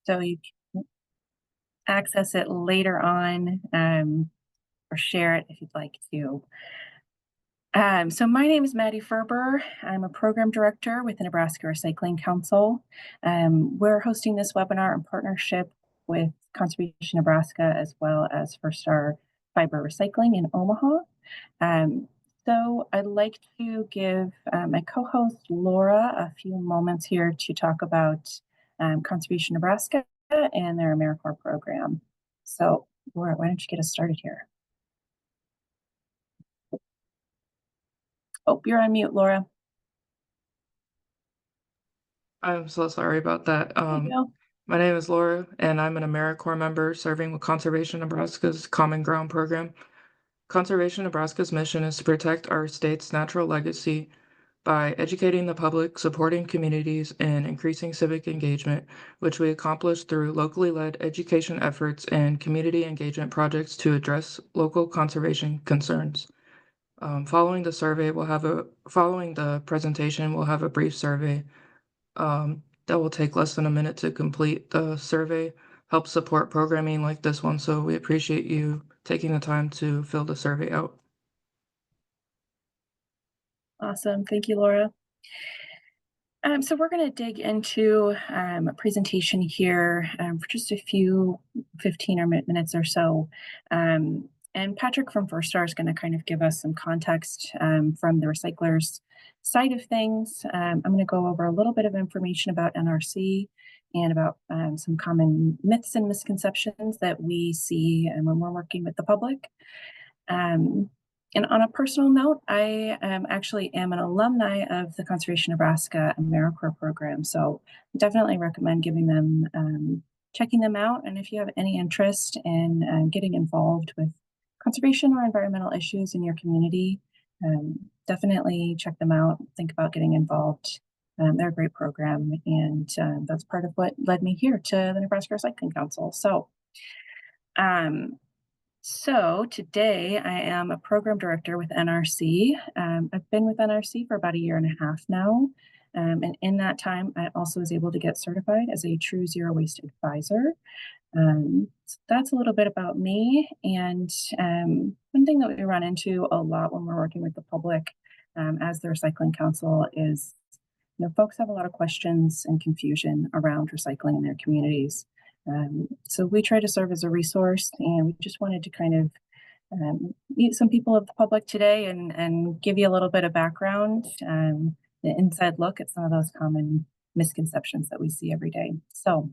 so you can access it later on, or share it if you'd like to. So my name is Maddie Ferber. I'm a program director with the Nebraska Recycling Council. We're hosting this webinar in partnership with Conservation Nebraska as well as Firstar Fiber Recycling in Omaha. So I'd like to give my co-host Laura a few moments here to talk about Conservation Nebraska and their AmeriCorps program. So Laura, why don't you get us started here? Oh, you're on mute, Laura. I'm so sorry about that. There you go. My name is Laura, and I'm an AmeriCorps member serving with Conservation Nebraska's Common Ground program. Conservation Nebraska's mission is to protect our state's natural legacy by educating the public, supporting communities, and increasing civic engagement, which we accomplish through locally led education efforts and community engagement projects to address local conservation concerns. Following the presentation, we'll have a brief survey that will take less than a minute to complete. The survey helps support programming like this one, so we appreciate you taking the time to fill the survey out. Awesome. Thank you, Laura. So we're going to dig into a presentation here for just a few 15 minutes or so. And Patrick from Firstar is going to kind of give us some context from the recyclers side of things. I'm going to go over a little bit of information about NRC and about some common myths and misconceptions that we see when we're working with the public. And on a personal note, I actually am an alumni of the Conservation Nebraska AmeriCorps program, so I definitely recommend giving them, checking them out. And if you have any interest in getting involved with conservation or environmental issues in your community, definitely check them out. Think about getting involved. They're a great program, and that's part of what led me here to the Nebraska Recycling Council. So today I am a program director with NRC. I've been with NRC for about 1.5 years now. And in that time, I also was able to get certified as a true zero waste advisor. So that's a little bit about me. And one thing that we run into a lot when we're working with the public as the Recycling Council is, folks have a lot of questions and confusion around recycling in their communities. So we try to serve as a resource, and we just wanted to kind of meet some people of the public today and give you a little bit of background, the inside look at some of those common misconceptions that we see every day. So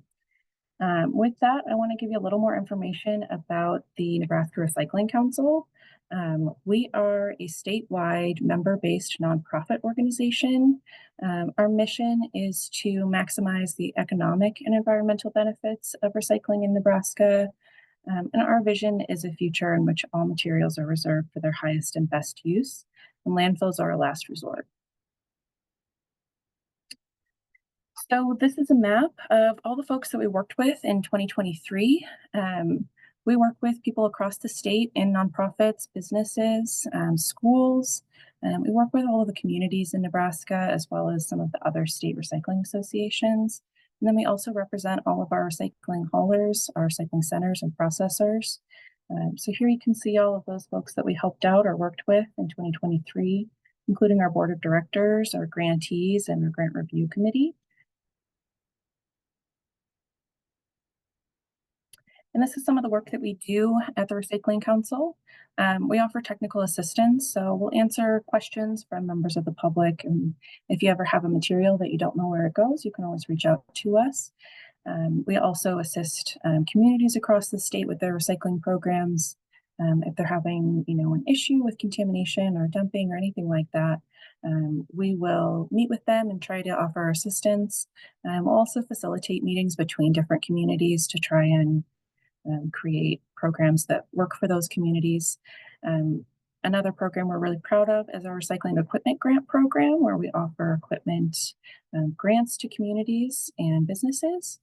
with that, I want to give you a little more information about the Nebraska Recycling Council. We are a statewide member-based nonprofit organization. Our mission is to maximize the economic and environmental benefits of recycling in Nebraska. And our vision is a future in which all materials are reserved for their highest and best use, and landfills are a last resort. So this is a map of all the folks that we worked with in 2023. We work with people across the state in nonprofits, businesses, schools. We work with all of the communities in Nebraska, as well as some of the other state recycling associations. And then we also represent all of our recycling haulers, our recycling centers and processors. So here you can see all of those folks that we helped out or worked with in 2023, including our board of directors, our grantees, and our grant review committee. And this is some of the work that we do at the Recycling Council. We offer technical assistance, so we'll answer questions from members of the public. And if you ever have a material that you don't know where it goes, you can always reach out to us. We also assist communities across the state with their recycling programs. If they're having, an issue with contamination or dumping or anything like that, we will meet with them and try to offer assistance. We'll also facilitate meetings between different communities to try and create programs that work for those communities. Another program we're really proud of is our recycling equipment grant program, where we offer equipment grants to communities and businesses.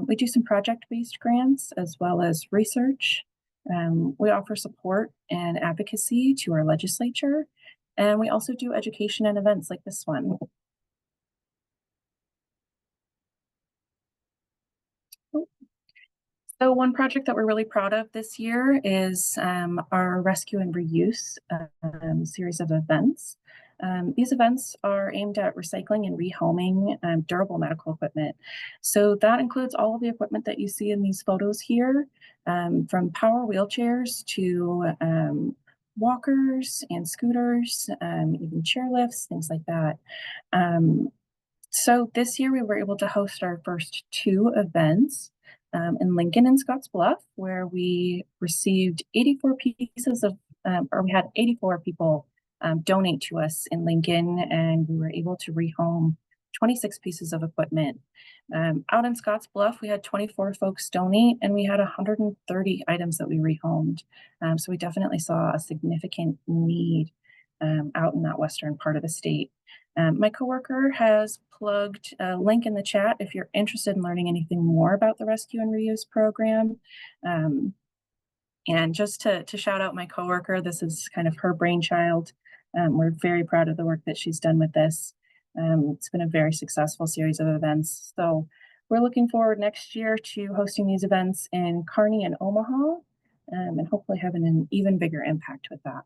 We do some project-based grants as well as research. We offer support and advocacy to our legislature, and we also do education and events like this one. So one project that we're really proud of this year is our rescue and reuse series of events. These events are aimed at recycling and rehoming durable medical equipment. So that includes all of the equipment that you see in these photos here, from power wheelchairs to walkers and scooters, even chairlifts, things like that. Um, so this year we were able to host our first two events in Lincoln and Scottsbluff, where we received 84 pieces of, or we had 84 people donate to us in Lincoln, and we were able to rehome 26 pieces of equipment. Out in Scottsbluff, we had 24 folks donate, and we had 130 items that we rehomed. So we definitely saw a significant need out in that western part of the state. My coworker has plugged a link in the chat if you're interested in learning anything more about the rescue and reuse program. Um, and just to shout out my coworker, this is kind of her brainchild. We're very proud of the work that she's done with this. It's been a very successful series of events. So we're looking forward next year to hosting these events in Kearney and Omaha, and hopefully having an even bigger impact with that.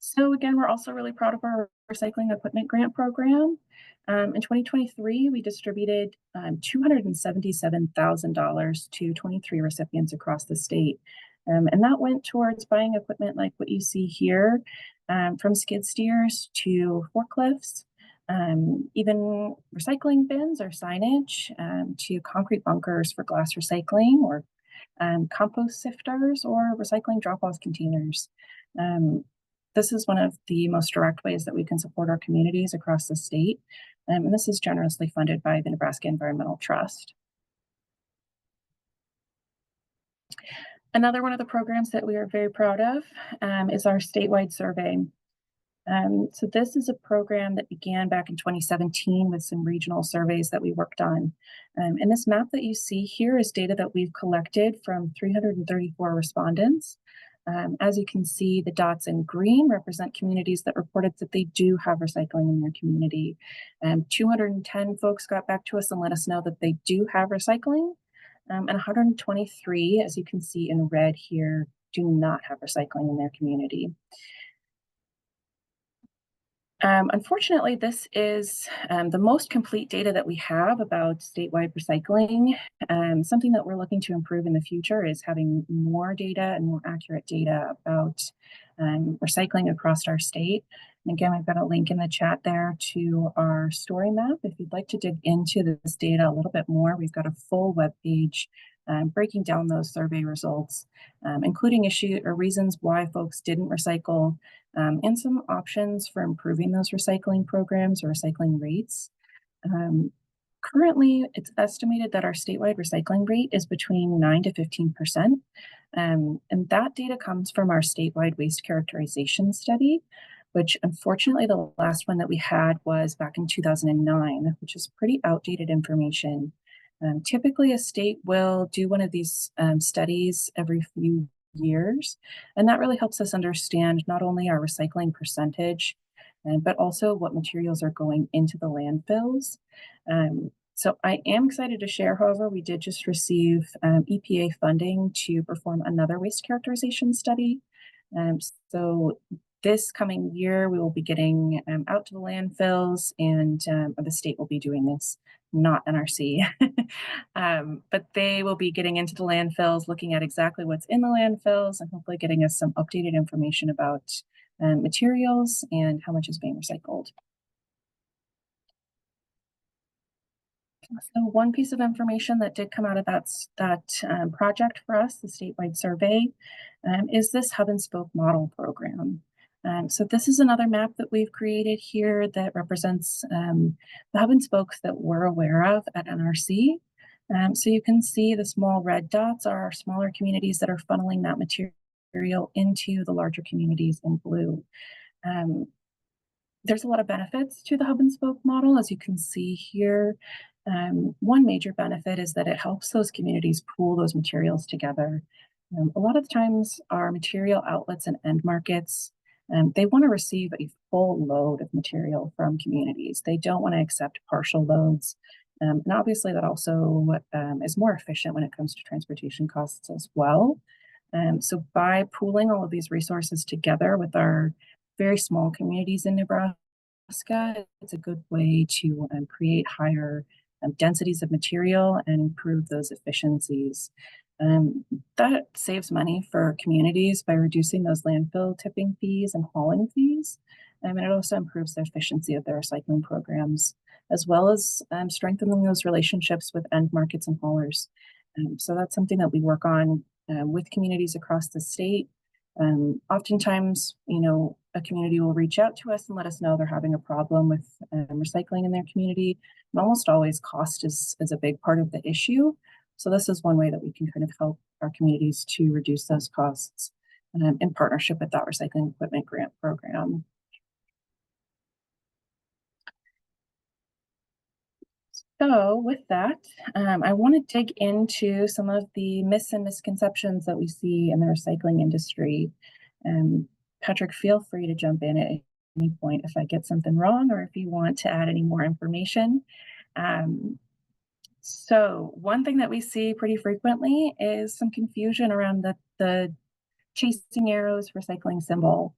So again, we're also really proud of our recycling equipment grant program. In 2023, we distributed $277,000 to 23 recipients across the state. And that went towards buying equipment like what you see here, from skid steers to forklifts, even recycling bins or signage, to concrete bunkers for glass recycling, or compost sifters or recycling drop-off containers. Um, this is one of the most direct ways that we can support our communities across the state. And this is generously funded by the Nebraska Environmental Trust. Another one of the programs that we are very proud of is our statewide survey. So this is a program that began back in 2017 with some regional surveys that we worked on. And this map that you see here is data that we've collected from 334 respondents. As you can see, the dots in green represent communities that reported that they do have recycling in their community. 210 folks got back to us and let us know that they do have recycling. And 123, as you can see in red here, do not have recycling in their community. Unfortunately, this is the most complete data that we have about statewide recycling. Something that we're looking to improve in the future is having more data and more accurate data about recycling across our state. And again, I've got a link in the chat there to our story map. If you'd like to dig into this data a little bit more, we've got a full web page breaking down those survey results, including issue or reasons why folks didn't recycle, and some options for improving those recycling programs or recycling rates. Currently, it's estimated that our statewide recycling rate is between 9 to 15%. And that data comes from our statewide waste characterization study, which unfortunately the last one that we had was back in 2009, which is pretty outdated information. Typically, a state will do one of these studies every few years, and that really helps us understand not only our recycling percentage, but also what materials are going into the landfills. So I am excited to share, however, we did just receive EPA funding to perform another waste characterization study. So this coming year, we will be getting out to the landfills, and the state will be doing this, not NRC. But they will be getting into the landfills, looking at exactly what's in the landfills, and hopefully getting us some updated information about materials and how much is being recycled. So one piece of information that did come out of that project for us, the statewide survey, is this hub and spoke model program. So this is another map that we've created here that represents the hub and spokes that we're aware of at NRC. So you can see the small red dots are our smaller communities that are funneling that material into the larger communities in blue. There's a lot of benefits to the hub and spoke model, as you can see here. One major benefit is that it helps those communities pool those materials together. A lot of times our material outlets and end markets, they want to receive a full load of material from communities. They don't want to accept partial loads. And obviously that also is more efficient when it comes to transportation costs as well. So by pooling all of these resources together with our very small communities in Nebraska, it's a good way to create higher densities of material and improve those efficiencies. Um, that saves money for communities by reducing those landfill tipping fees and hauling fees. And it also improves the efficiency of their recycling programs, as well as strengthening those relationships with end markets and haulers. So that's something that we work on with communities across the state. Oftentimes, a community will reach out to us and let us know they're having a problem with recycling in their community. And almost always cost is a big part of the issue. So this is one way that we can kind of help our communities to reduce those costs in partnership with that recycling equipment grant program. So with that, I want to dig into some of the myths and misconceptions that we see in the recycling industry. Patrick, feel free to jump in at any point if I get something wrong or if you want to add any more information. So one thing that we see pretty frequently is some confusion around the chasing arrows recycling symbol.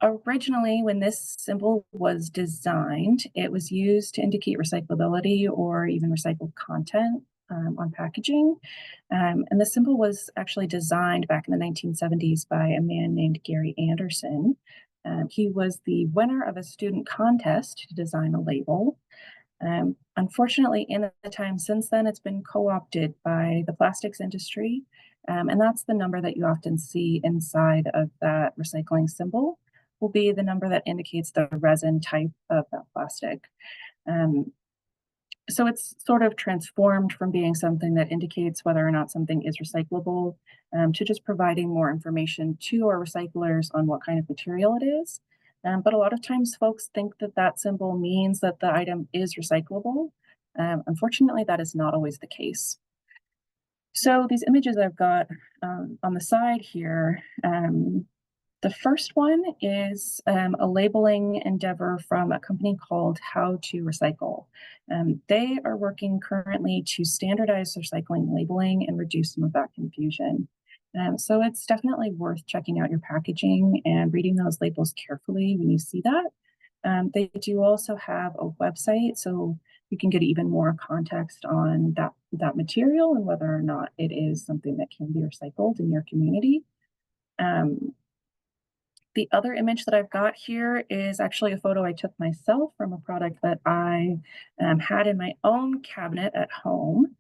Originally, when this symbol was designed, it was used to indicate recyclability or even recycled content on packaging. And the symbol was actually designed back in the 1970s by a man named Gary Anderson. He was the winner of a student contest to design a label. Unfortunately, in the time since then, it's been co-opted by the plastics industry. And that's the number that you often see inside of that recycling symbol will be the number that indicates the resin type of that plastic. So it's sort of transformed from being something that indicates whether or not something is recyclable to just providing more information to our recyclers on what kind of material it is. But a lot of times folks think that that symbol means that the item is recyclable. Unfortunately, that is not always the case. So these images I've got on the side here, the first one is a labeling endeavor from a company called How to Recycle. They are working currently to standardize recycling labeling and reduce some of that confusion. So it's definitely worth checking out your packaging and reading those labels carefully when you see that. They do also have a website, so you can get even more context on that material and whether or not it is something that can be recycled in your community. The other image that I've got here is actually a photo I took myself from a product that I had in my own cabinet at home.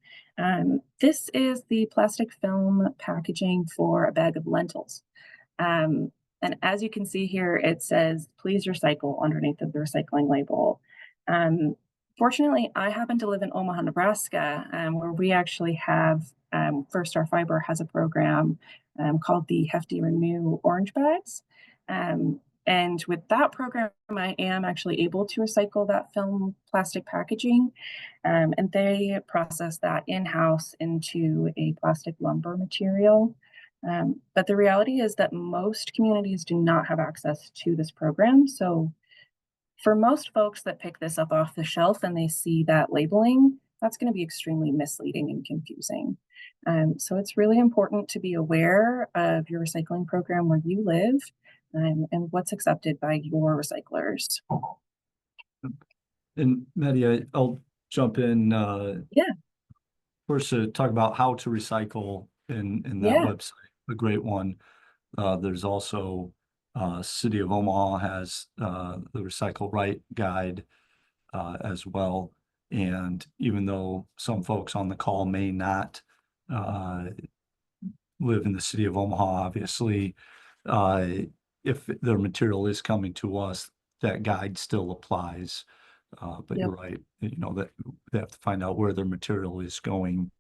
This is the plastic film packaging for a bag of lentils. And as you can see here, it says, please recycle underneath of the recycling label. Fortunately, I happen to live in Omaha, Nebraska, where we actually have Firstar Fiber has a program called the Hefty Renew Orange Bags. And with that program, I am actually able to recycle that film plastic packaging, and they process that in-house into a plastic lumber material. But the reality is that most communities do not have access to this program. So for most folks that pick this up off the shelf and they see that labeling, that's going to be extremely misleading and confusing. So it's really important to be aware of your recycling program where you live and what's accepted by your recyclers. And Maddie, I'll jump in Yeah, first to talk about how to recycle in that yeah. website, a great one. There's also City of Omaha has the Recycle Right guide as well. And even though some folks on the call may not live in the City of Omaha, obviously, if their material is coming to us, that guide still applies. But Yep. you're right, that they have to find out where their material is going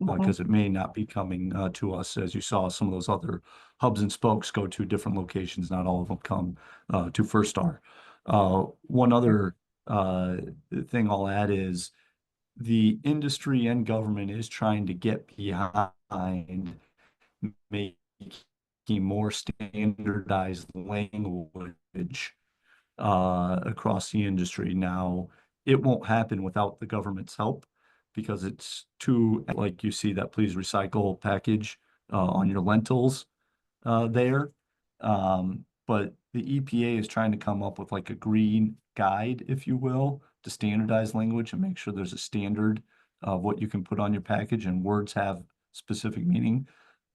Mhm. because it may not be coming to us. As you saw, some of those other hubs and spokes go to different locations. Not all of them come to Firstar. One other thing I'll add is the industry and government is trying to get behind making more standardized language across the industry. Now, it won't happen without the government's help, because it's too, like you see that please recycle package on your lentils there. But the EPA is trying to come up with like a green guide, if you will, to standardize language and make sure there's a standard of what you can put on your package, and words have specific meaning.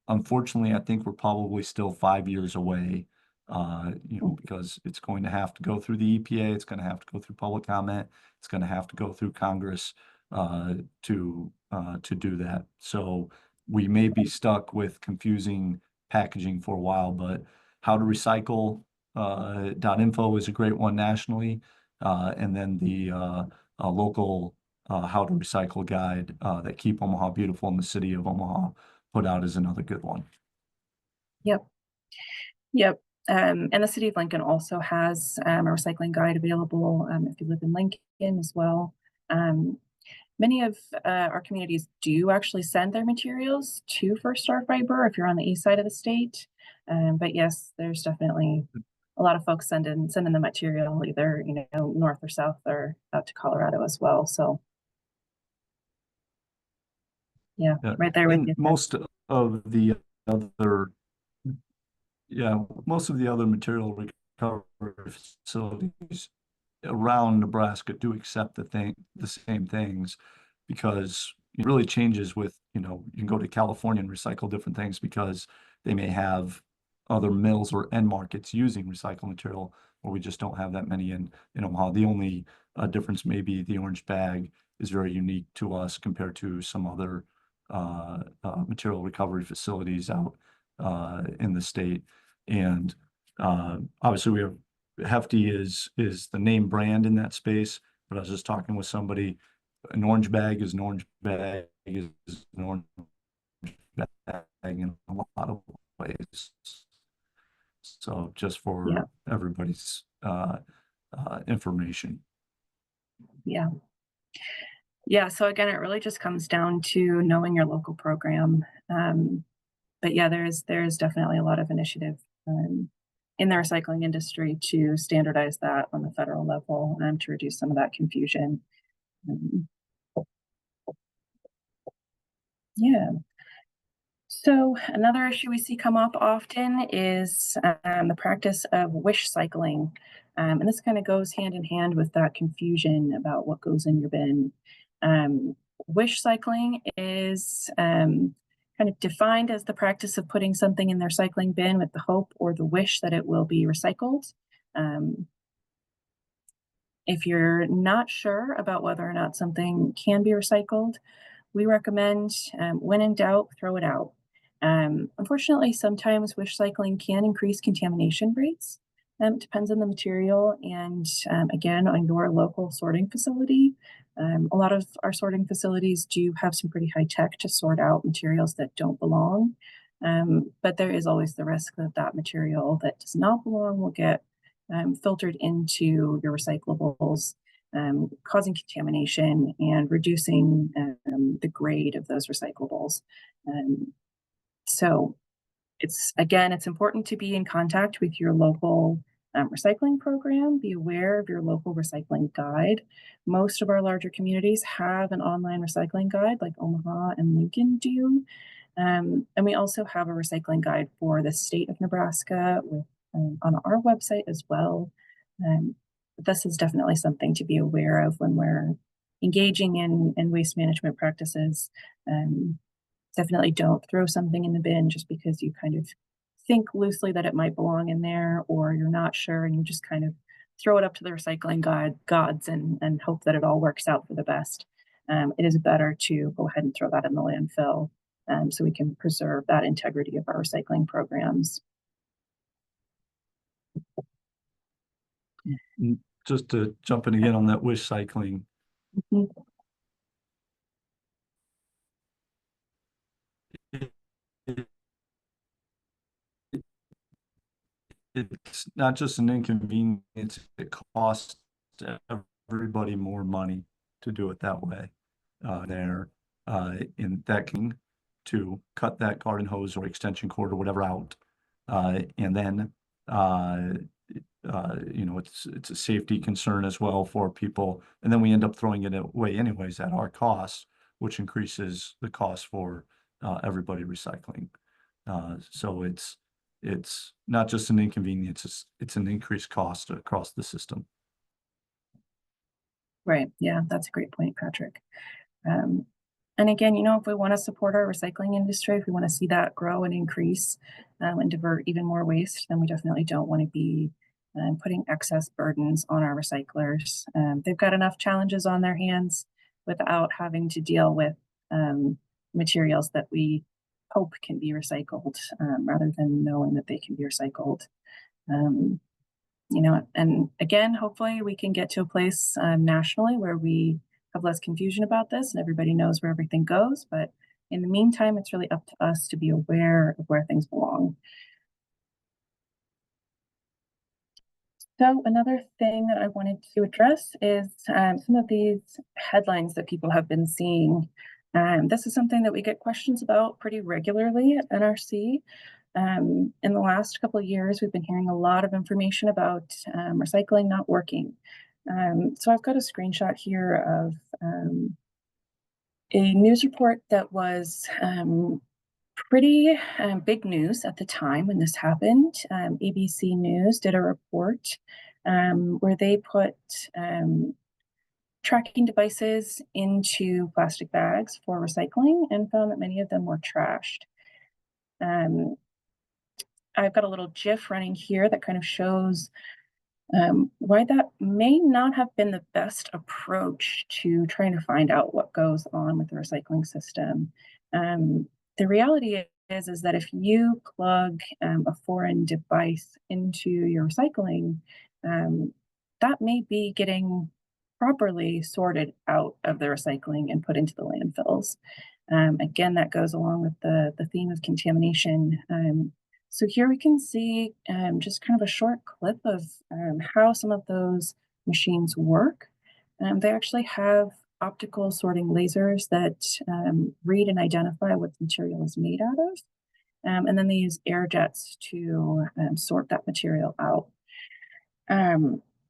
Unfortunately, I think we're probably still 5 years away, because it's going to have to go through the EPA, it's going to have to go through public comment, it's going to have to go through Congress to do that. So we may be stuck with confusing packaging for a while, but how to recycle .info is a great one nationally, and then the local how to recycle guide that Keep Omaha Beautiful in the city of Omaha put out is another good one. Yep. Yep. And the city of Lincoln also has a recycling guide available if you live in Lincoln as well. Many of our communities do actually send their materials to Firstar Fiber if you're on the east side of the state. But yes, there's definitely a lot of folks sending the material either north or south or out to Colorado as well. So yeah, right there with And you. most of the other, most of the other material recovery facilities around Nebraska do accept the same things, because it really changes with, you can go to California and recycle different things because they may have other mills or end markets using recycled material, or we just don't have that many in Omaha. The only difference may be the orange bag is very unique to us compared to some other material recovery facilities out in the state. And obviously we have Hefty is the name brand in that space, but I was just talking with somebody, an orange bag is an orange bag is an orange bag in a lot of ways. So just for everybody's information. Yeah. Yeah. So again, it really just comes down to knowing your local program. But yeah, there's definitely a lot of initiative in the recycling industry to standardize that on the federal level to reduce some of that confusion. Yeah. So another issue we see come up often is the practice of wish cycling. And this kind of goes hand in hand with that confusion about what goes in your bin. Wish cycling is kind of defined as the practice of putting something in their recycling bin with the hope or the wish that it will be recycled. If you're not sure about whether or not something can be recycled, we recommend, when in doubt, throw it out. Unfortunately, sometimes wish cycling can increase contamination rates. Depends on the material and, again, on your local sorting facility. A lot of our sorting facilities do have some pretty high tech to sort out materials that don't belong. But there is always the risk that that material that does not belong will get filtered into your recyclables, causing contamination and reducing the grade of those recyclables. So it's important to be in contact with your local recycling program. Be aware of your local recycling guide. Most of our larger communities have an online recycling guide like Omaha and Lincoln do. And we also have a recycling guide for the state of Nebraska on our website as well. But this is definitely something to be aware of when we're engaging in waste management practices. Definitely don't throw something in the bin just because you kind of think loosely that it might belong in there, or you're not sure and you just kind of throw it up to the recycling gods and hope that it all works out for the best. It is better to go ahead and throw that in the landfill so we can preserve that integrity of our recycling programs. Just to jump in again on that wish cycling. Mm-hmm. It's not just an inconvenience, it costs everybody more money to do it that way. In that can to cut that garden hose or extension cord or whatever out. And then you know, it's a safety concern as well for people. And then we end up throwing it away anyways at our cost, which increases the cost for everybody recycling. So it's not just an inconvenience, it's an increased cost across the system. Right. Yeah, that's a great point, Patrick. Um, and again, you know, if we want to support our recycling industry, if we want to see that grow and increase and divert even more waste, then we definitely don't want to be putting excess burdens on our recyclers. They've got enough challenges on their hands without having to deal with materials that we hope can be recycled rather than knowing that they can be recycled. You know, and again, hopefully we can get to a place nationally where we have less confusion about this and everybody knows where everything goes. But in the meantime, it's really up to us to be aware of where things belong. So another thing that I wanted to address is some of these headlines that people have been seeing. This is something that we get questions about pretty regularly at NRC. In the last couple of years, we've been hearing a lot of information about recycling not working. So I've got a screenshot here of a news report that was pretty big news at the time when this happened. ABC News did a report where they put tracking devices into plastic bags for recycling and found that many of them were trashed. I've got a little GIF running here that kind of shows why that may not have been the best approach to trying to find out what goes on with the recycling system. The reality is that if you plug a foreign device into your recycling, that may be getting properly sorted out of the recycling and put into the landfills. Again, that goes along with the theme of contamination. So here we can see just kind of a short clip of how some of those machines work. They actually have optical sorting lasers that read and identify what the material is made out of. And then they use air jets to sort that material out.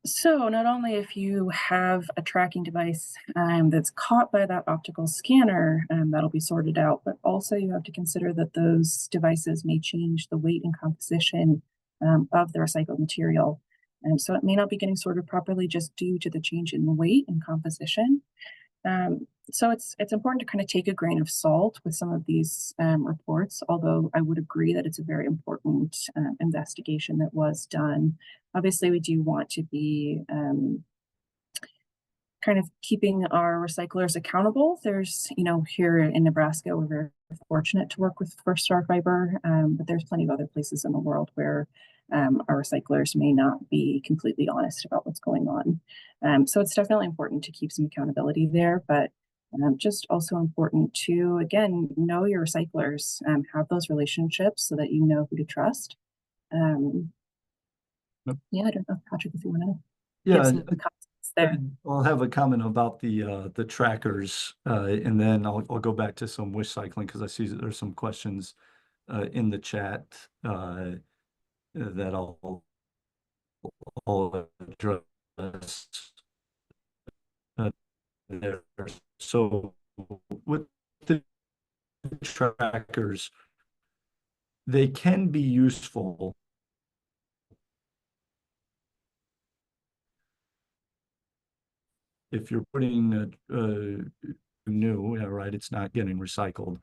So not only if you have a tracking device that's caught by that optical scanner, that'll be sorted out, but also you have to consider that those devices may change the weight and composition of the recycled material. And so it may not be getting sorted properly just due to the change in weight and composition. So it's important to kind of take a grain of salt with some of these reports, although I would agree that it's a very important investigation that was done. Obviously, we do want to be kind of keeping our recyclers accountable. There's, you know, here in Nebraska, we're very fortunate to work with Firstar Fiber, but there's plenty of other places in the world where our recyclers may not be completely honest about what's going on. So it's definitely important to keep some accountability there, but just also important to, again, know your recyclers, have those relationships so that you know who to trust. Yeah, I don't know, Patrick, if you want to give some comments there. I'll have a comment about the trackers, and then I'll go back to some wish cycling because I see that there's some questions in the chat that I'll address there. So with the trackers, they can be useful if you're putting new, yeah, right, it's not getting recycled.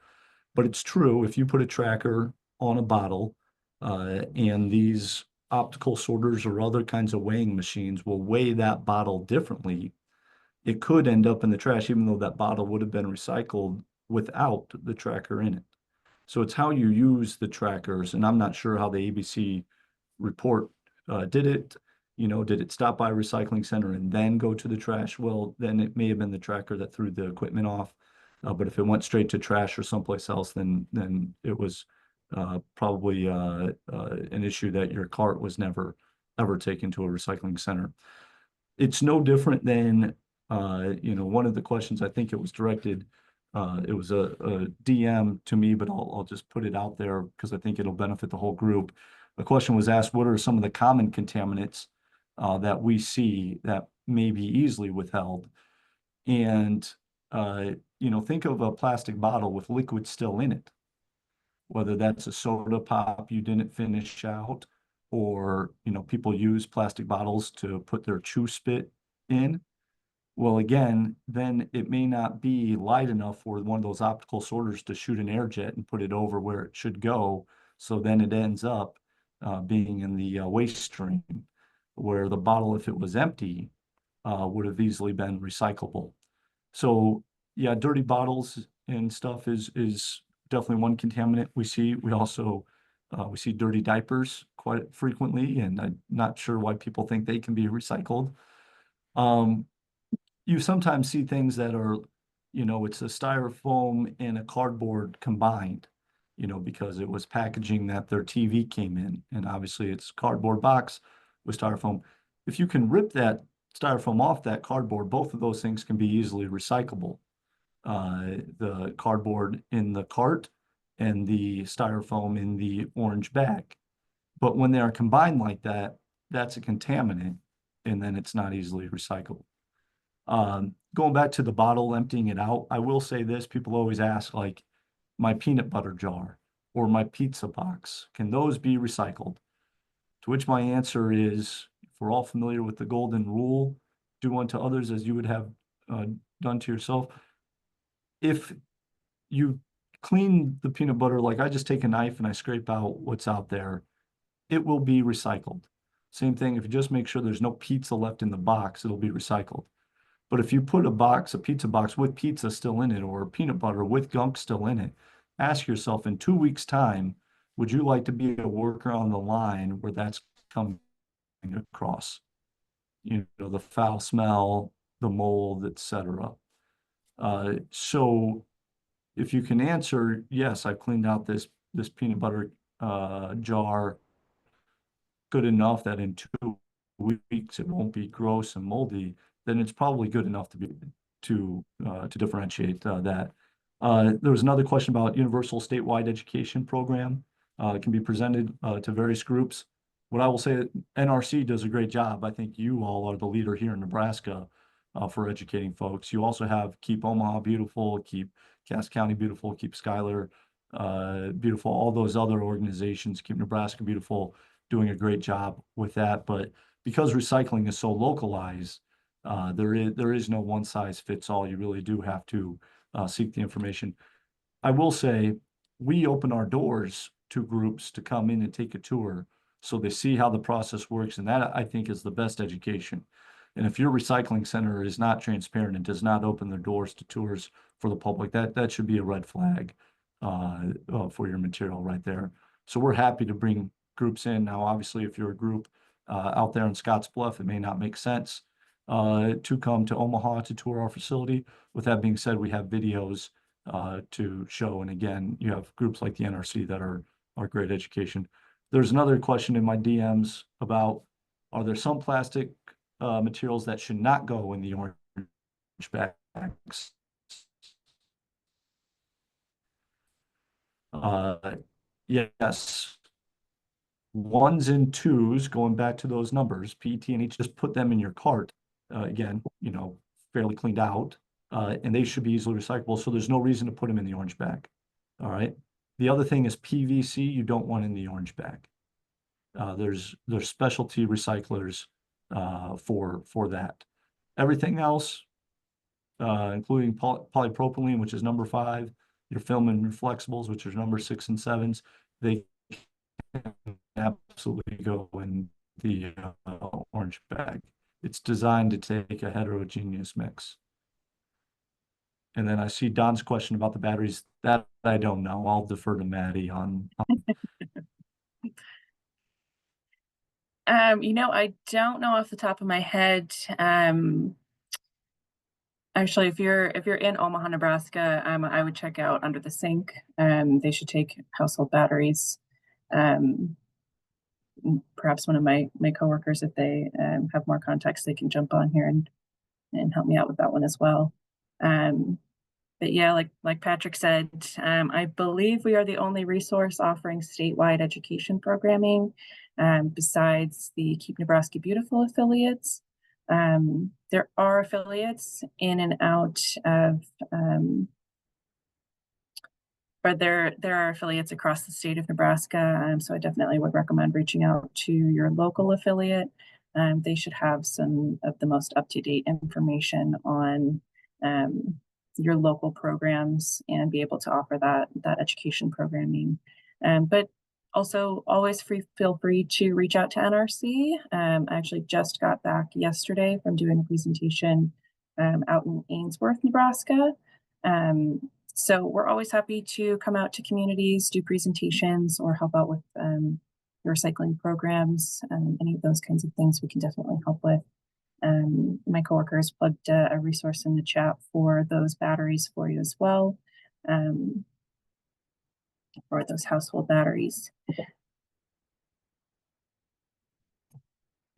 But it's true, if you put a tracker on a bottle, and these optical sorters or other kinds of weighing machines will weigh that bottle differently, it could end up in the trash, even though that bottle would have been recycled without the tracker in it. So it's how you use the trackers, and I'm not sure how the ABC report did it. You know, did it stop by a recycling center and then go to the trash? Well, then it may have been the tracker that threw the equipment off. But if it went straight to trash or someplace else, then it was probably an issue that your cart was never ever taken to a recycling center. It's no different than you know, one of the questions, I think it was directed, it was a DM to me, but I'll just put it out there because I think it'll benefit the whole group. The question was asked, what are some of the common contaminants that we see that may be easily withheld. And, think of a plastic bottle with liquid still in it, whether that's a soda pop you didn't finish out, or, people use plastic bottles to put their chew spit in. Well, again, then it may not be light enough for one of those optical sorters to shoot an air jet and put it over where it should go. So then it ends up being in the waste stream, where the bottle, if it was empty, would have easily been recyclable. So yeah, dirty bottles and stuff is definitely one contaminant we see. We also we see dirty diapers quite frequently, and I'm not sure why people think they can be recycled. You sometimes see things that are, it's a styrofoam and a cardboard combined, because it was packaging that their TV came in, and obviously it's cardboard box with styrofoam. If you can rip that styrofoam off that cardboard, both of those things can be easily recyclable. The cardboard in the cart and the styrofoam in the orange bag. But when they are combined like that, that's a contaminant, and then it's not easily recycled. Going back to the bottle, emptying it out, I will say this, people always ask, like, my peanut butter jar or my pizza box, can those be recycled? To which my answer is, if we're all familiar with the golden rule, do unto others as you would have done to yourself. If you clean the peanut butter, like I just take a knife and I scrape out what's out there, it will be recycled. Same thing, if you just make sure there's no pizza left in the box, it'll be recycled. But if you put a pizza box with pizza still in it, or peanut butter with gunk still in it, ask yourself, in 2 weeks' time, would you like to be a worker on the line where that's coming across? The foul smell, the mold, etc. So if you can answer, yes, I cleaned out this peanut butter jar good enough that in 2 weeks it won't be gross and moldy, then it's probably good enough to differentiate that. There was another question about universal statewide education program. It can be presented to various groups. What I will say, NRC does a great job. I think you all are the leader here in Nebraska for educating folks. You also have Keep Omaha Beautiful, Keep Cass County Beautiful, Keep Schuyler Beautiful, all those other organizations, Keep Nebraska Beautiful, doing a great job with that. But because recycling is so localized, there is no one size fits all. You really do have to seek the information. I will say, we open our doors to groups to come in and take a tour, so they see how the process works, and that, I think, is the best education. And if your recycling center is not transparent and does not open their doors to tours for the public, that should be a red flag for your material right there. So we're happy to bring groups in. Now, obviously, if you're a group out there in Scottsbluff, it may not make sense to come to Omaha to tour our facility. With that being said, we have videos to show. And again, you have groups like the NRC that are great education. There's another question in my DMs about, are there some plastic materials that should not go in the orange bags? Yes. Ones and twos, going back to those numbers, PET and H, just put them in your cart. Again, fairly cleaned out, and they should be easily recyclable. So there's no reason to put them in the orange bag. All right. The other thing is PVC, you don't want in the orange bag. There's specialty recyclers for that. Everything else, including polypropylene, which is number 5, your film and flexibles, which are number 6 and 7s, they absolutely go in the orange bag. It's designed to take a heterogeneous mix. And then I see Don's question about the batteries. That I don't know. I'll defer to Maddie on. I don't know off the top of my head. Actually, if you're in Omaha, Nebraska, I would check out Under the Sink. They should take household batteries. Perhaps one of my coworkers, if they have more context, they can jump on here and help me out with that one as well. But yeah, like Patrick said, I believe we are the only resource offering statewide education programming, besides the Keep Nebraska Beautiful affiliates. There are affiliates in and out of, but there are affiliates across the state of Nebraska. So I definitely would recommend reaching out to your local affiliate. They should have some of the most up-to-date information on your local programs and be able to offer that education programming. But also always feel free to reach out to NRC. I actually just got back yesterday from doing a presentation out in Ainsworth, Nebraska. So we're always happy to come out to communities, do presentations, or help out with the recycling programs, any of those kinds of things we can definitely help with. My coworkers plugged a resource in the chat for those batteries for you as well, for those household batteries.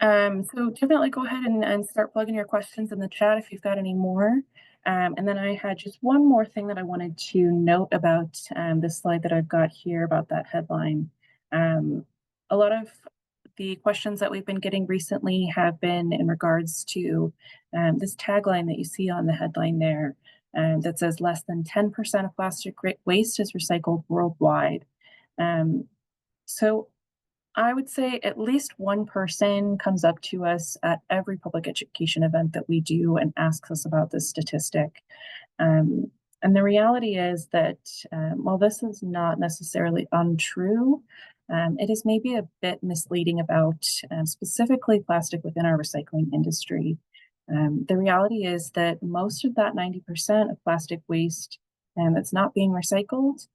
So definitely go ahead and start plugging your questions in the chat if you've got any more. And then I had just one more thing that I wanted to note about this slide that I've got here about that headline. A lot of the questions that we've been getting recently have been in regards to this tagline that you see on the headline there that says less than 10% of plastic waste is recycled worldwide. So I would say at least one person comes up to us at every public education event that we do and asks us about this statistic. And the reality is that while this is not necessarily untrue, it is maybe a bit misleading about specifically plastic within our recycling industry. The reality is that most of that 90% of plastic waste that's not being recycled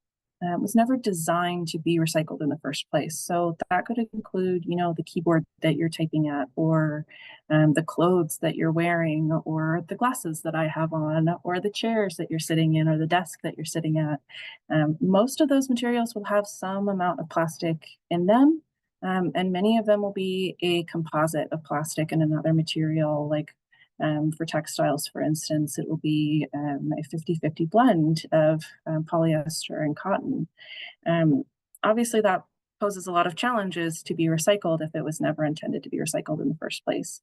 was never designed to be recycled in the first place. So that could include, you know, the keyboard that you're typing at, or the clothes that you're wearing, or the glasses that I have on, or the chairs that you're sitting in, or the desk that you're sitting at. Most of those materials will have some amount of plastic in them. And many of them will be a composite of plastic and another material, like for textiles, for instance, it will be a 50-50 blend of polyester and cotton. Obviously, that poses a lot of challenges to be recycled if it was never intended to be recycled in the first place.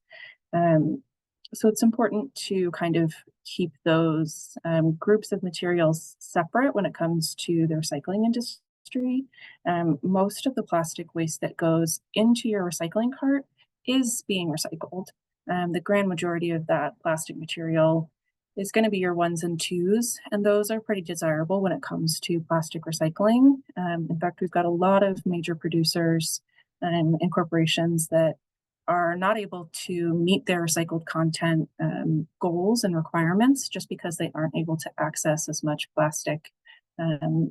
So it's important to kind of keep those groups of materials separate when it comes to the recycling industry. Most of the plastic waste that goes into your recycling cart is being recycled. The grand majority of that plastic material is going to be your ones and twos, and those are pretty desirable when it comes to plastic recycling. In fact, we've got a lot of major producers and corporations that are not able to meet their recycled content goals and requirements just because they aren't able to access as much plastic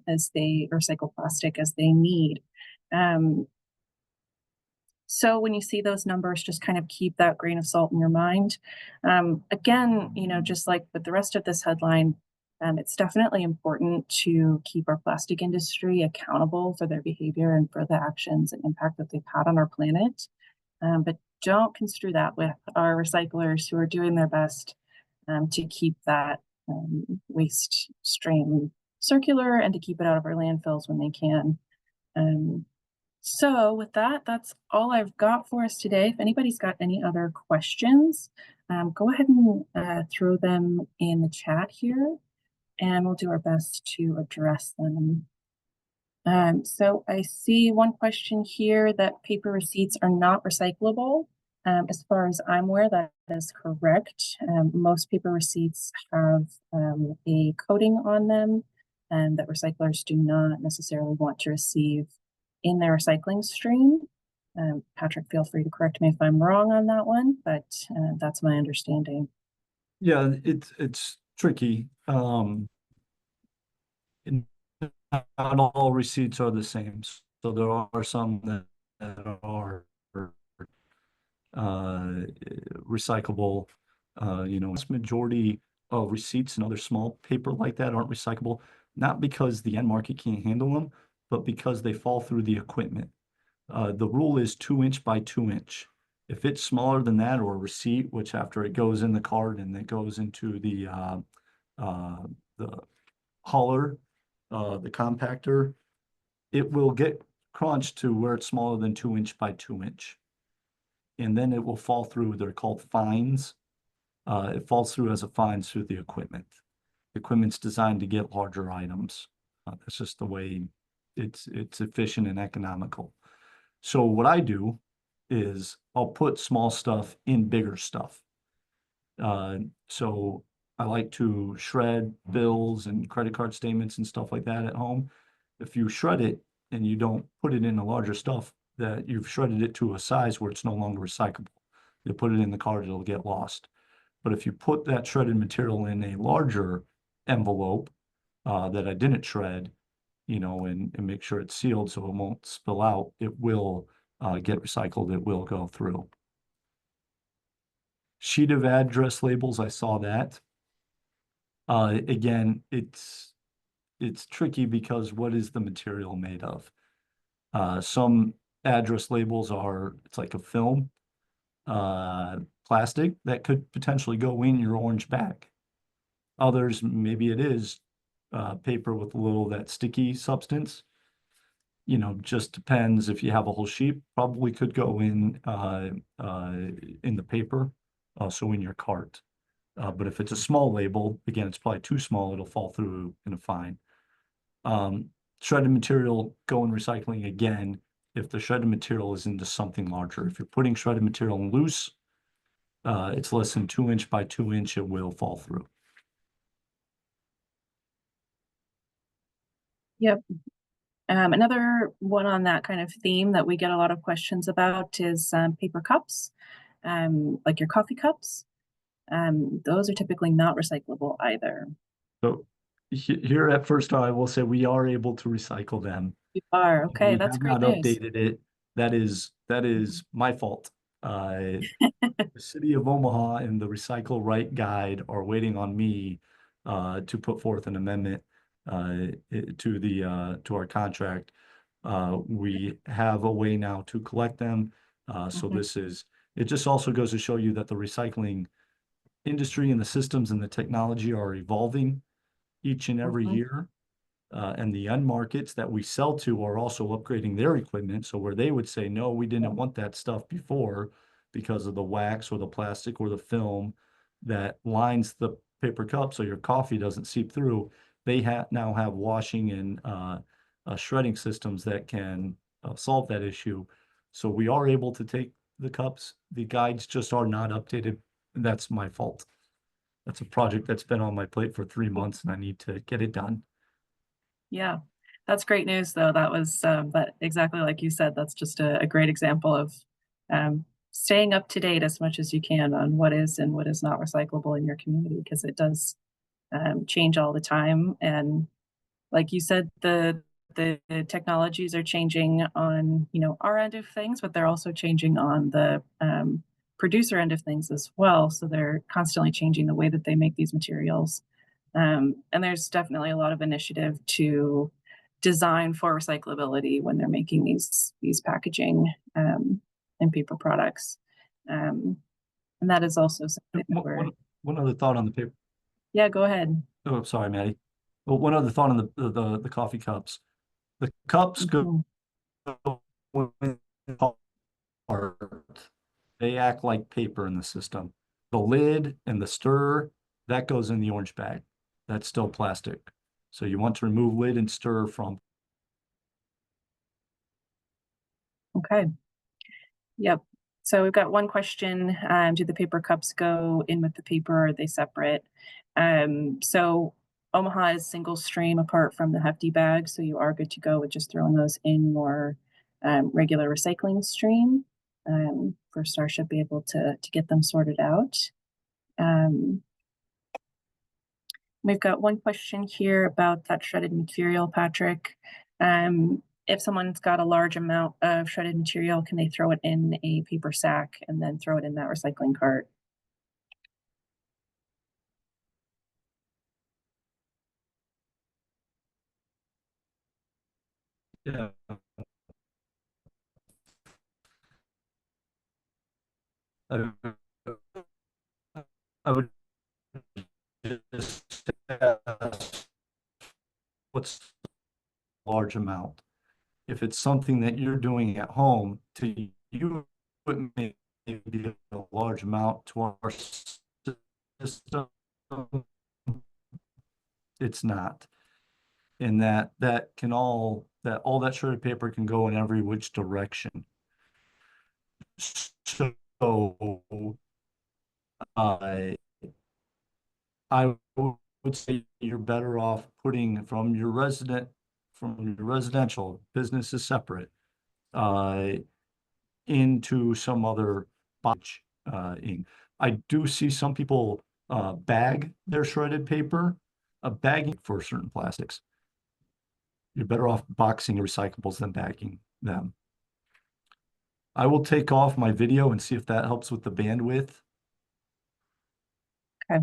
as they recycle plastic as they need. So when you see those numbers, just kind of keep that grain of salt in your mind. Again, you know, just like with the rest of this headline, it's definitely important to keep our plastic industry accountable for their behavior and for the actions and impact that they've had on our planet. But don't construe that with our recyclers who are doing their best to keep that waste stream circular and to keep it out of our landfills when they can. So with that, that's all I've got for us today. If anybody's got any other questions, go ahead and throw them in the chat here, and we'll do our best to address them. So I see one question here that paper receipts are not recyclable. As far as I'm aware, that is correct. Most paper receipts have a coating on them that recyclers do not necessarily want to receive in their recycling stream. Patrick, feel free to correct me if I'm wrong on that one, but that's my understanding. Yeah, it's tricky. Not all receipts are the same. So there are some that are recyclable. You know, the majority of receipts and other small paper like that aren't recyclable, not because the end market can't handle them, but because they fall through the equipment. The rule is 2-inch by 2-inch. If it's smaller than that, or a receipt, which after it goes in the card and it goes into the color, the compactor, it will get crunched to where it's smaller than 2" by 2". And then it will fall through, they're called fines. It falls through as a fines through the equipment. The equipment's designed to get larger items. That's just the way it's efficient and economical. So what I do is I'll put small stuff in bigger stuff. So I like to shred bills and credit card statements and stuff like that at home. If you shred it and you don't put it in the larger stuff, that you've shredded it to a size where it's no longer recyclable. You put it in the card, it'll get lost. But if you put that shredded material in a larger envelope that I didn't shred, you know, and make sure it's sealed so it won't spill out, it will get recycled, it will go through. Sheet of address labels, I saw that. Again, it's tricky because what is the material made of? Some address labels are, it's like a film, plastic that could potentially go in your orange bag. Others, maybe it is paper with a little that sticky substance. You know, just depends. If you have a whole sheet, probably could go in the paper, so in your cart. But if it's a small label, again, it's probably too small, it'll fall through in a fine. Shredded material, go in recycling again, if the shredded material is into something larger. If you're putting shredded material in loose, it's less than 2" by 2", it will fall through. Yep. Another one on that kind of theme that we get a lot of questions about is paper cups, like your coffee cups. Those are typically not recyclable either. So here at Firstar, I will say we are able to recycle them. You are, okay, We that's have great not news. updated it. That is my fault. The city of Omaha and the Recycle Right Guide are waiting on me to put forth an amendment to our contract. We have a way now to collect them. So Mhm. it just also goes to show you that the recycling industry and the systems and the technology are evolving each and every Mhm. year. And the end markets that we sell to are also upgrading their equipment. So where they would say, no, we didn't want that stuff before because of the wax or the plastic or the film that lines the paper cup so your coffee doesn't seep through, they now have washing and shredding systems that can solve that issue. So we are able to take the cups. The guides just are not updated. That's my fault. That's a project that's been on my plate for 3 months and I need to get it done. Yeah, that's great news, though. That was that exactly like you said. That's just a great example of staying up to date as much as you can on what is and what is not recyclable in your community, because it does change all the time. And like you said, the technologies are changing on, you know, our end of things, but they're also changing on the producer end of things as well. So they're constantly changing the way that they make these materials. And there's definitely a lot of initiative to design for recyclability when they're making these packaging and paper products. Um, and that is also something that we're, One other thought on the paper. yeah, go ahead. Oh, sorry, Maddie. Well, one other thought on the coffee cups. The cups go Mhm. in apart. They act like paper in the system. The lid and the stir, that goes in the orange bag. That's still plastic. So you want to remove lid and stir from. Okay. Yep. So we've got one question. Do the paper cups go in with the paper, or are they separate? So Omaha is single stream apart from the hefty bag, so you are good to go with just throwing those in your regular recycling stream. Firstar should be able to get them sorted out. Um, we've got one question here about that shredded material, Patrick. If someone's got a large amount of shredded material, can they throw it in a paper sack and then throw it in that recycling cart? Yeah. I would just what's a large amount? If it's something that you're doing at home, to you, it may be a large amount. To our system, it's not. And that all that shredded paper can go in every which direction. So I would say you're better off putting from your residential, business is separate, into some other batch ink. I do see some people bag their shredded paper, bagging for certain plastics. You're better off boxing your recyclables than bagging them. I will take off my video and see if that helps with the bandwidth. Okay.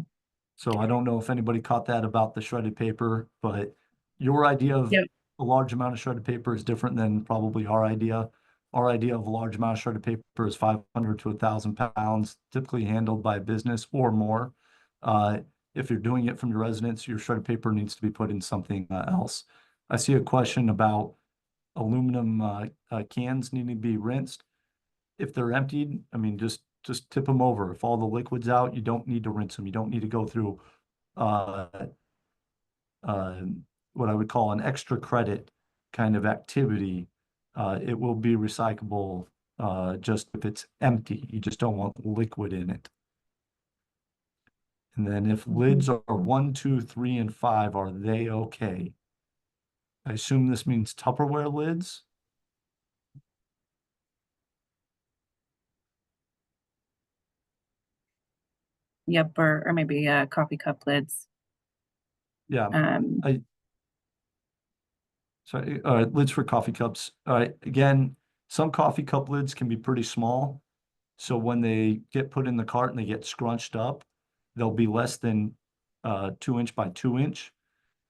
So I don't know if anybody caught that about the shredded paper, but your idea of Yep. a large amount of shredded paper is different than probably our idea. Our idea of a large amount of shredded paper is 500 to 1,000 pounds, typically handled by a business or more. If you're doing it from your residence, your shredded paper needs to be put in something else. I see a question about aluminum cans needing to be rinsed. If they're emptied, I mean, just tip them over. If all the liquid's out, you don't need to rinse them. You don't need to go through what I would call an extra credit kind of activity. It will be recyclable just if it's empty. You just don't want liquid in it. And then if lids are 1, 2, 3, and 5, are they okay? I assume this means Tupperware lids. Yep, or maybe coffee cup lids. Yeah. So lids for coffee cups. Again, some coffee cup lids can be pretty small. So when they get put in the cart and they get scrunched up, they'll be less than 2 inch by 2 inch.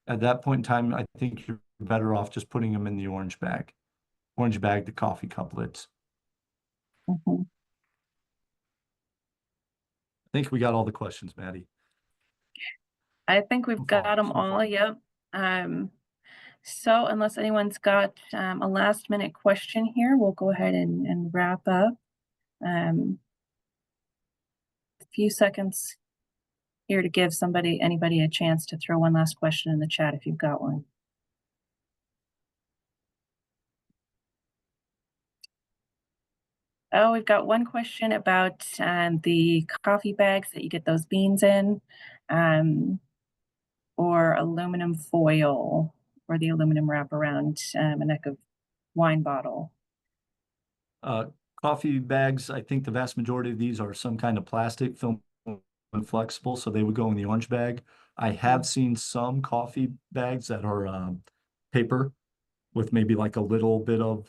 At that point in time, I think you're better off just putting them in the orange bag. Orange bag, the coffee cup lids. Mm-hmm. I think we got all the questions, Maddie. I think we've got them all. Yep. So unless anyone's got a last minute question here, we'll go ahead and wrap up. A few seconds here to give anybody a chance to throw one last question in the chat if you've got one. Oh, we've got one question about the coffee bags that you get those beans in, or aluminum foil, or the aluminum wrap around a neck of wine bottle. Coffee bags, I think the vast majority of these are some kind of plastic, film and flexible, so they would go in the orange bag. I have seen some coffee bags that are paper with maybe like a little bit of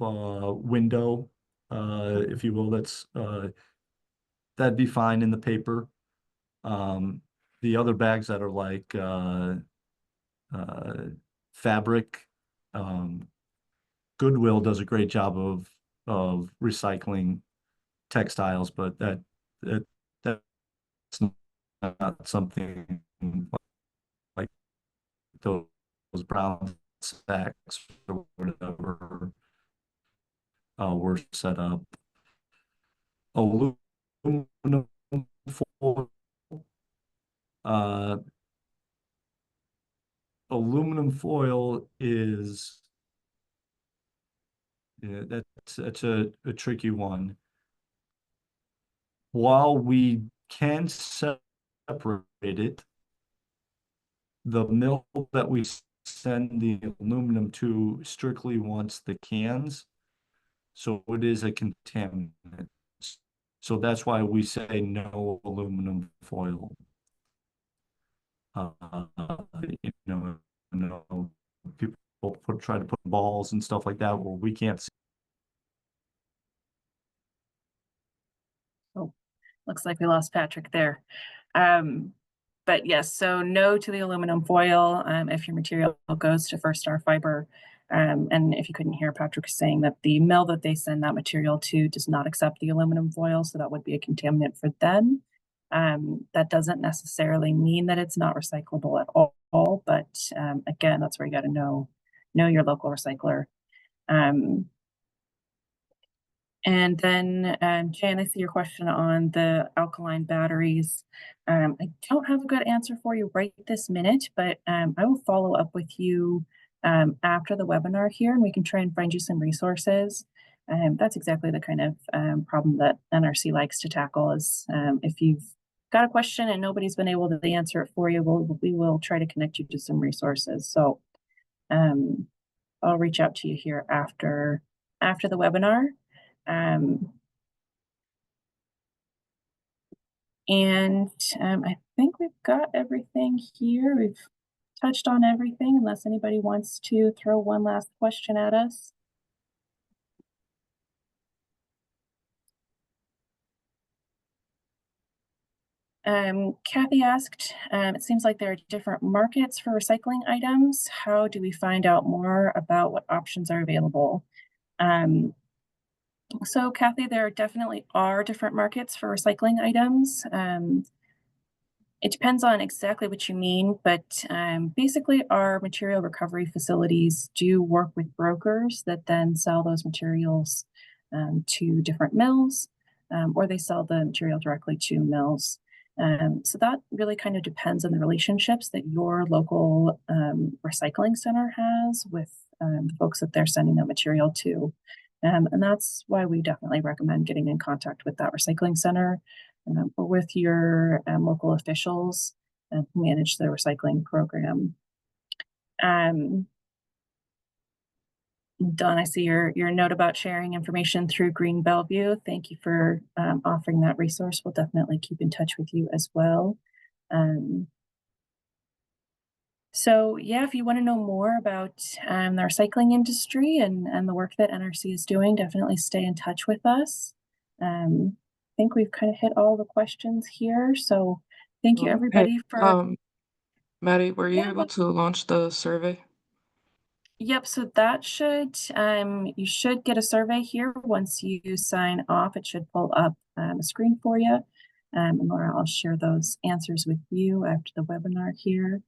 window, if you will. That'd be fine in the paper. The other bags that are like fabric, Goodwill does a great job of recycling textiles, but that's not something like those brown sacks or whatever were set up. Aluminum foil, aluminum foil is, yeah, that's a tricky one. While we can separate it, the mill that we send the aluminum to strictly wants the cans, so it is a contaminant. So that's why we say no aluminum foil. People try to put balls and stuff like that where we can't see. Oh, looks like we lost Patrick there. But yes, so no to the aluminum foil if your material goes to Firstar Fiber. And if you couldn't hear, Patrick saying that the mill that they send that material to does not accept the aluminum foil, so that would be a contaminant for them. That doesn't necessarily mean that it's not recyclable at all. but again, that's where you got to know your local recycler. And then, Jan, I see your question on the alkaline batteries. I don't have a good answer for you right this minute, but I will follow up with you after the webinar here, and we can try and find you some resources. That's exactly the kind of problem that NRC likes to tackle is if you've got a question and nobody's been able to answer it for you, we will try to connect you to some resources. So I'll reach out to you here after the webinar. I think we've got everything here. We've touched on everything, unless anybody wants to throw one last question at us. Kathy asked, it seems like there are different markets for recycling items. How do we find out more about what options are available? So Kathy, there definitely are different markets for recycling items. It depends on exactly what you mean, but basically our material recovery facilities do work with brokers that then sell those materials to different mills, or they sell the material directly to mills. So that really kind of depends on the relationships that your local recycling center has with the folks that they're sending that material to. And that's why we definitely recommend getting in contact with that recycling center or with your local officials who manage the recycling program. Don, I see your note about sharing information through Green Bellevue. Thank you for offering that resource. We'll definitely keep in touch with you as well. So yeah, if you want to know more about the recycling industry and the work that NRC is doing, definitely stay in touch with us. I think we've kind of hit all the questions here. So thank you everybody for Maddie, were you able to launch the survey? Yep, so that should you should get a survey here once you sign off. It should pull up a screen for you. And Laura, I'll share those answers with you after the webinar here.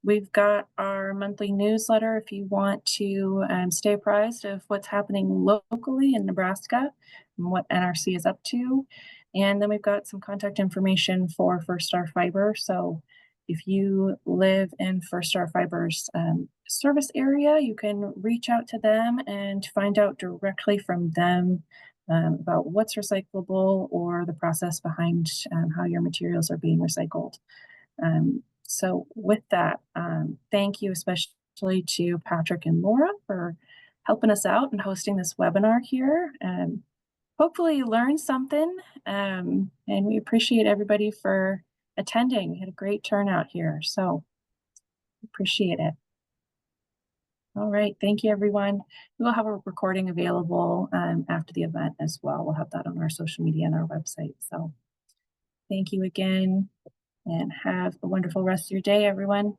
We've got our monthly newsletter if you want to stay apprised of what's happening locally in Nebraska and what NRC is up to. And then we've got some contact information for Firstar Fiber. So if you live in Firstar Fiber's service area, you can reach out to them and find out directly from them about what's recyclable or the process behind how your materials are being recycled. So with that, thank you especially to Patrick and Laura for helping us out and hosting this webinar here. Hopefully you learned something, and we appreciate everybody for attending. We had a great turnout here, so appreciate it. All right, thank you everyone. We will have a recording available after the event as well. We'll have that on our social media and our website. So thank you again. And have a wonderful rest of your day, everyone.